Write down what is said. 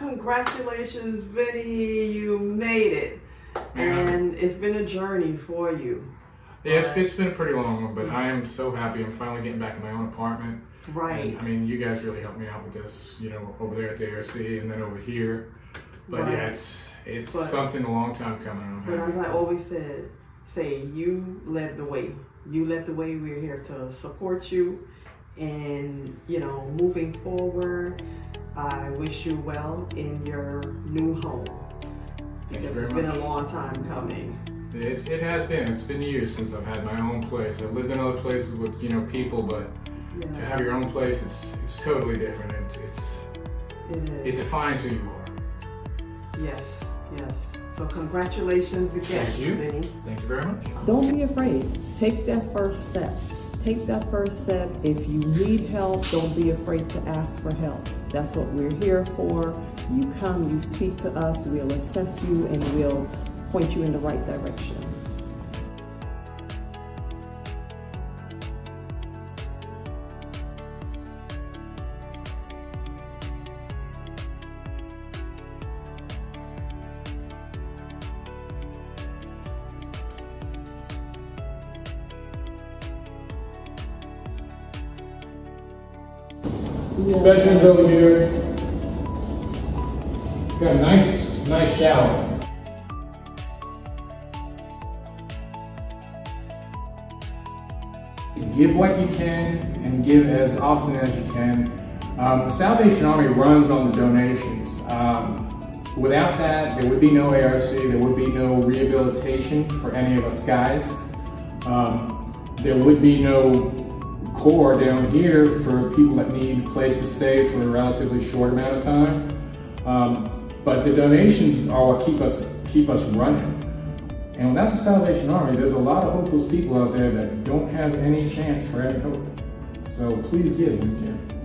congratulations, Vinny. You made it. And it's been a journey for you. Yeah, it's been pretty long, but I am so happy I'm finally getting back in my own apartment. Right. And, I mean, you guys really helped me out with this, over there at the ARC and then over here. But right. yeah, it's something a long time coming. But as I always say, you led the way. You led the way. We're here to support you. And, moving forward, I wish you well in your new home. Because it's been a long time coming. It has been. It's been years since I've had my own place. I've lived in other places with, people, but to have your own place, it's totally different. It defines who you are. Yes. So congratulations again, Vinny. Thank you very much. Don't be afraid. Take that first step. Take that first step. If you need help, don't be afraid to ask for help. That's what we're here for. You come, you speak to us, we'll assess you, and we'll point you in the right direction. Bedroom's over here. Got a nice shower. Give what you can and give as often as you can. The Salvation Army runs on the donations. Without that, there would be no ARC, there would be no rehabilitation for any of us guys. There would be no core down here for people that need a place to stay for a relatively short amount of time. But the donations are what keep us running. And without the Salvation Army, there's a lot of hopeless people out there that don't have any chance for any hope. So please give when you can.